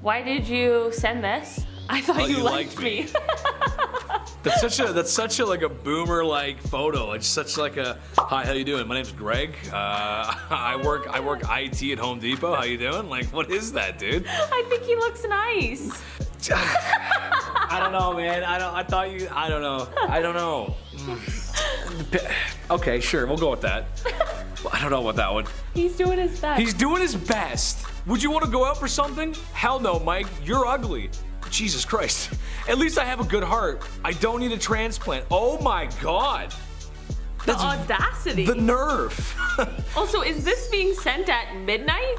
Why did you send this? I thought you liked me. That's such a like a boomer like photo. It's such like a hi, how you doing? My name's Greg. I work IT at Home Depot. How you doing? Like, what is that, dude? I think he looks nice. I don't know, man. I don't know. Okay, sure, we'll go with that. I don't know about that one. He's doing his best. He's doing his best. Would you want to go out for something? Hell no, Mike. You're ugly. Jesus Christ. At least I have a good heart. I don't need a transplant. Oh my God. The audacity. The nerve. Also, is this being sent at midnight?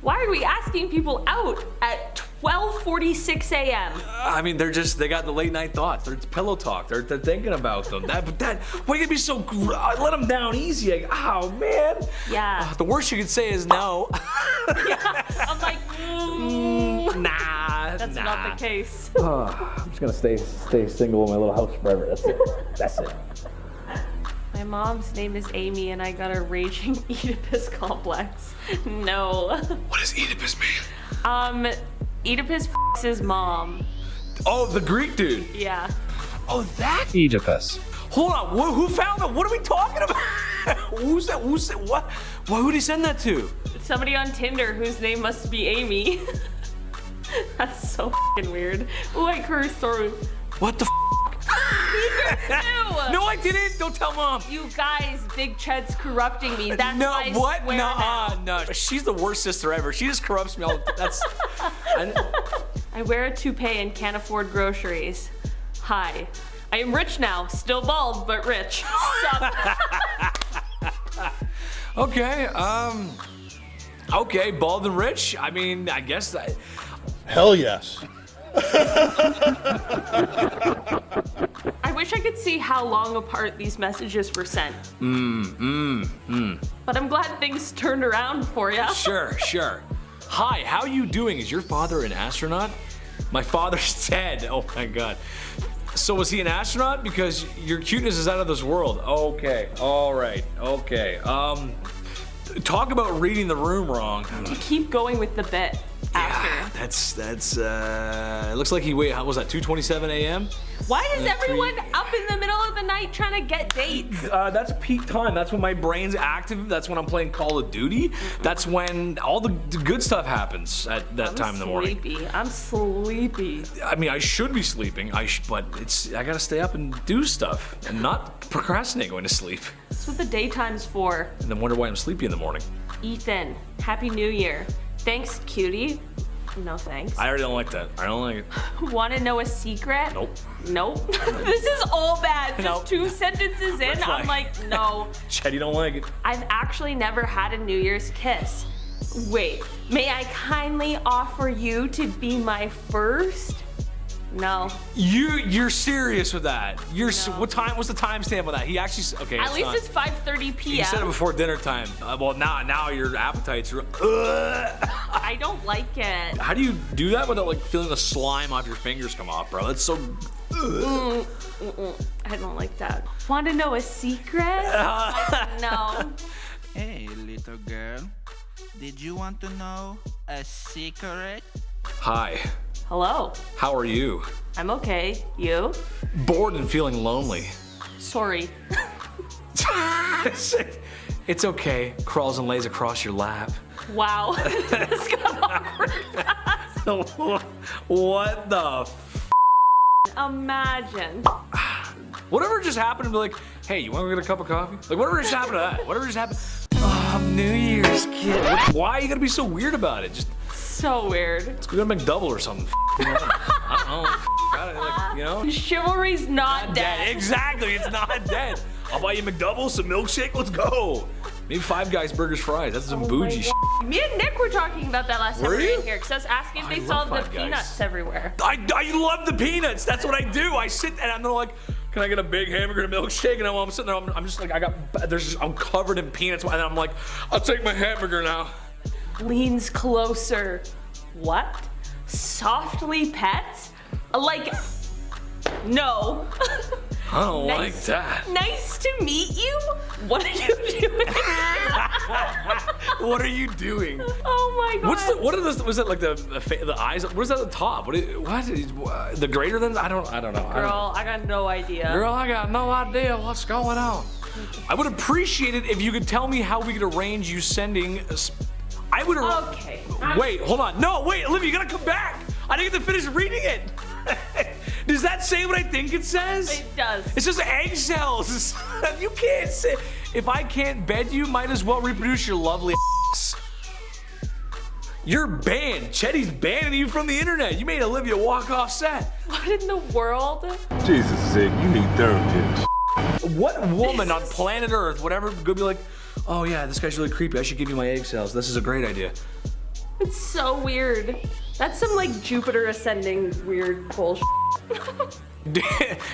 Why are we asking people out at 12:46 a.m.? I mean, they got the late night thoughts. It's pillow talk. They're thinking about them. Why you gonna be so, let them down easy? Oh, man. Yeah. The worst you could say is no. Yeah. I'm like, nah. That's not the case. I'm just gonna stay single in my little house forever. That's it. My mom's name is Amy and I got a raging Oedipus Complex. No. What does Oedipus mean? Oedipus f***s his mom. Oh, the Greek dude. Yeah. Oh, that? Oedipus. Hold on, who found that? What are we talking about? Who's that? What? Who'd he send that to? Somebody on Tinder whose name must be Amy. That's so f***ing weird. Oh, I cursed, sorry. What the f***? No, I didn't. Don't tell Mom. You guys, Big Ched's corrupting me. That's no, why I what? swear now. No. She's the worst sister ever. She just corrupts me all the time. I wear a toupee and can't afford groceries. Hi. I am rich now. Still bald, but rich. Sup? Okay, okay, bald and rich. I mean, I guess that. Hell yes. I wish I could see how long apart these messages were sent. But I'm glad things turned around for you. Sure. Hi, how you doing? Is your father an astronaut? My father's dead. Oh my God. So was he an astronaut? Because your cuteness is out of this world. Okay, all right, okay. Talk about reading the room wrong. To keep going with the bit. Yeah, that's it looks like what was that, 2:27 a.m.? Why is everyone up in the middle of the night trying to get dates? That's peak time. That's when my brain's active. That's when I'm playing Call of Duty. That's when all the good stuff happens at that time in the morning. I'm sleepy. I mean, I should be sleeping, but I gotta stay up and do stuff and not procrastinate going to sleep. That's what the daytime's for. And then wonder why I'm sleepy in the morning. Ethan, Happy New Year. Thanks, cutie. No thanks. I already don't like that. I don't like it. Want to know a secret? Nope. This is all bad. Just Nope. 2 sentences in, I'm like, no. Chetty don't like it. I've actually never had a New Year's kiss. Wait, may I kindly offer you to be my first? No. You're serious with that? No. What time? What's the timestamp on that? He actually okay. At least it's 5:30 p.m. You said it before dinner time. Well, now your appetite's. I don't like it. How do you do that without like feeling the slime off your fingers come off, bro? That's so. I don't like that. Want to know a secret? No. Hey, little girl. Did you want to know a secret? Hi. Hello. How are you? I'm okay. You? Bored and feeling lonely. Sorry. It's okay. Crawls and lays across your lap. Wow. This got awkward. What the Imagine. Whatever just happened to be like, hey, you want to get a cup of coffee? Like, whatever just happened to that? Whatever just happened? Oh, New Year's, kid. Why are you gonna be so weird about it? Just So weird. let's go to McDouble or something. You know? I don't know. Like, you know? Chivalry's not dead. Exactly, it's not dead. I'll buy you McDouble, some milkshake, let's go. Maybe Five Guys burgers, fries. That's some bougie shit. Me and Nick were talking about that last time we were in here because I was asking if they saw love the Five Guys. peanuts everywhere. I love the peanuts. That's what I do. I sit and I'm like, can I get a big hamburger and a milkshake? And I'm sitting there, I'm just like, I'm covered in peanuts. And I'm like, I'll take my hamburger now. Leans closer. What? Softly pets? Like, no. I don't like that. Nice to meet you. What are you doing? What are you doing? Oh my god. What are those? Was it like the eyes? What is that at the top? What the greater than? I don't know. Girl, I got no idea. Girl, I got no idea what's going on. I would appreciate it if you could tell me how we could arrange you sending. I would. Okay. Wait, hold on. No, wait, Olivia, you gotta come back. I didn't get to finish reading it. Does that say what I think it says? It does. It says eggshells. You can't say. If I can't bed you, might as well reproduce your lovely ass. You're banned. Chetty's banning you from the internet. You made Olivia walk off set. What in the world? Jesus, Zig, you need therapy. What woman on planet Earth would ever go be like, oh yeah, this guy's really creepy. I should give you my egg cells. This is a great idea. It's so weird. That's some like Jupiter ascending weird bullshit.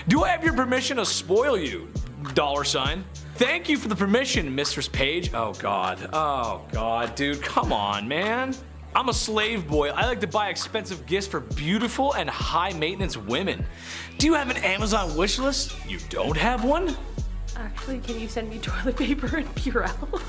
Do I have your permission to spoil you? $sign. Thank you for the permission, Mistress Page. Oh God, dude, come on, man. I'm a slave boy. I like to buy expensive gifts for beautiful and high maintenance women. Do you have an Amazon wish list? You don't have one? Actually, can you send me toilet paper and Purell?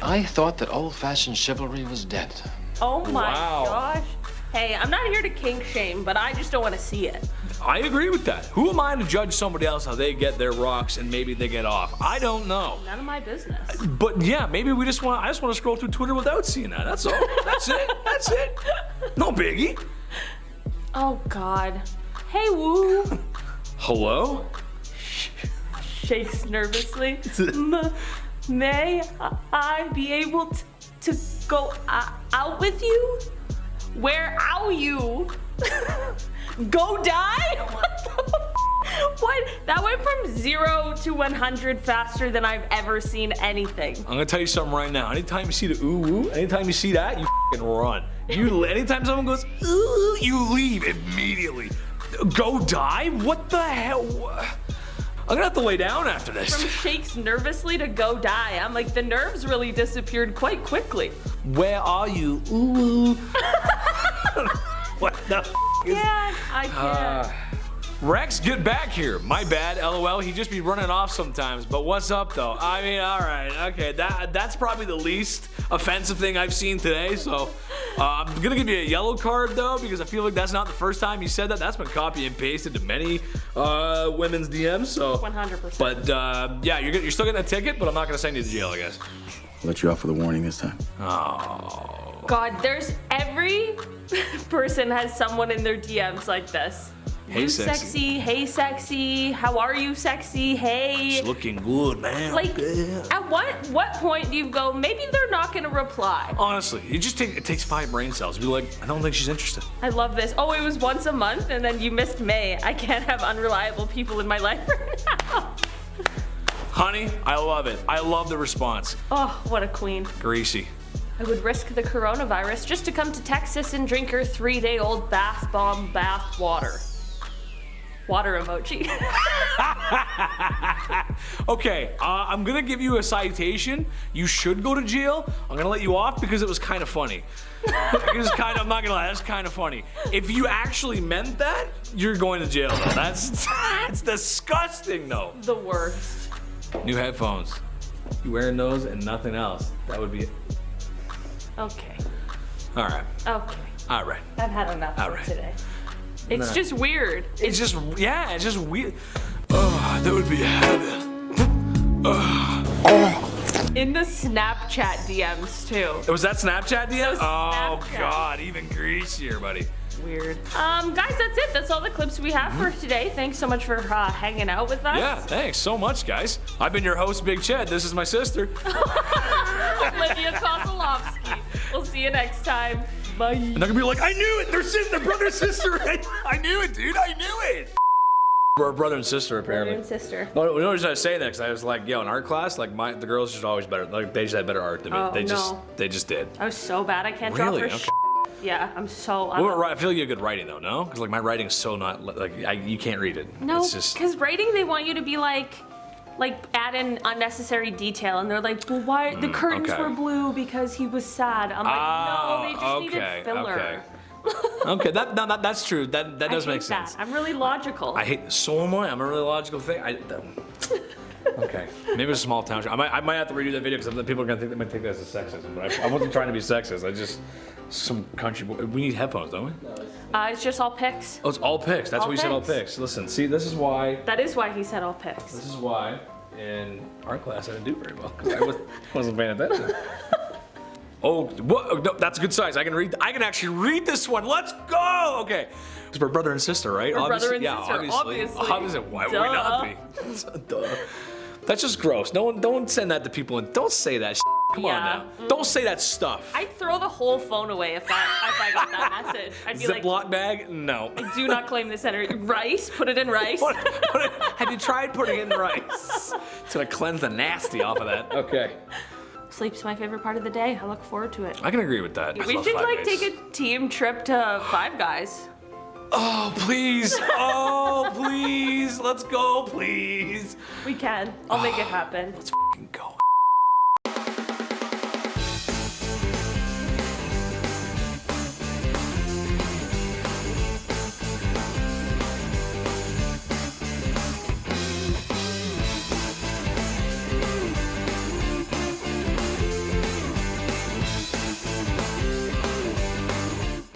I thought that old-fashioned chivalry was dead. Oh my Wow. gosh. Hey, I'm not here to kink shame, but I just don't want to see it. I agree with that. Who am I to judge somebody else how they get their rocks and maybe they get off? I don't know. None of my business. But yeah, maybe I just want to scroll through Twitter without seeing that. That's all. That's it. That's it. No biggie. Oh god. Hey woo. Hello? Shakes nervously. May I be able to go out with you? Where are you? Go die? What? That went from 0 to 100 faster than I've ever seen anything. I'm gonna tell you something right now. Anytime you see the ooh woo, anytime you see that, you f***ing run. Anytime someone goes ooh, you leave immediately. Go die? What the hell? I'm gonna have to lay down after this. From shakes nervously to go die. I'm like, the nerves really disappeared quite quickly. Where are you? Ooh. What the f is? Yeah, I can't. Rex, get back here. My bad, LOL. He just be running off sometimes. But what's up, though? I mean, all right, okay. That's probably the least offensive thing I've seen today. So I'm gonna give you a yellow card though, because I feel like that's not the first time you said that. That's been copy and pasted to many women's DMs. So 100%. But yeah, you're still getting a ticket, but I'm not gonna send you to jail, I guess. Let you off with a warning this time. Oh. God, there's every person has someone in their DMs like this. Hey, You sexy. Hey, sexy. How are you, sexy? Hey. She's looking good, man. Like, at what point do you go, maybe they're not gonna reply? Honestly, it takes 5 brain cells. Be like, I don't think she's interested. I love this. Oh, it was once a month and then you missed May. I can't have unreliable people in my life right now. Honey, I love it. I love the response. Oh, what a queen. Greasy. I would risk the coronavirus just to come to Texas and drink her 3-day-old bath bomb bath water. Water emoji. Okay, I'm gonna give you a citation. You should go to jail. I'm gonna let you off because it was kind of funny. I'm not gonna lie, that's kind of funny. If you actually meant that, you're going to jail though. That's disgusting though. The worst. New headphones. You wearing those and nothing else. That would be it. Okay. All right. Okay. All right. I've had enough All for right. today. It's Nah. just weird. It's just weird. Oh, that would be heaven. In the Snapchat DMs too. Was that Snapchat DM? Oh Snapchat. God, even greasier, buddy. Weird. Guys, that's it. That's all the clips we have for today. Thanks so much for hanging out with us. Yeah, thanks so much, guys. I've been your host, Big Ched. This is my sister. Olivia Kozlowski. We'll see you next time. Bye. And they're gonna be like, I knew it. They're brother sister. I knew it, dude. I knew it. We're brother and sister, apparently. Brother and sister. No, the reason I say that because I was like, yo, in art class, like the girls just always better. Like they just had better art than me. Oh, They just did. I was so bad. I can't draw Really? for Okay. Yeah, I'm so. Well, I feel you have good writing though, no? Because like my writing's so not like you can't read it. No, It's just. because writing they want you to be like add in unnecessary detail, and they're like, well, why the curtains okay. were blue because he was sad. I'm like, no, they just needed filler. Okay. Okay, that's true. That does make sense. I'm really logical. So am I. I'm a really logical thing. Okay, maybe it's a small town. I might have to redo that video because people are gonna think they might take that as a sexism. But I wasn't trying to be sexist. I just some country boy. We need headphones, don't we? It's just all pics. Oh, it's all pics. That's why you said all pics. Listen, see, this is why. That is why he said all pics. This is why in art class I didn't do very well because I wasn't paying attention. Oh, what? No, that's a good size. I can actually read this one. Let's go. Okay, because we're brother and sister, right? We're brother and sister. Obviously. Why would we not be? Duh. That's just gross. Don't send that to people and don't say that. Come on now. Don't say that stuff. I'd throw the whole phone away if I got that message. I'd be like, Ziploc bag? No. I do not claim this energy. Rice? Put it in rice. Have you tried putting it in rice? It's gonna cleanse the nasty off of that. Okay. Sleep's my favorite part of the day. I look forward to it. I can agree with that. We should like take a team trip to Five Guys. Oh, please. Oh, please. Let's go, please. We can. I'll make it happen. Let's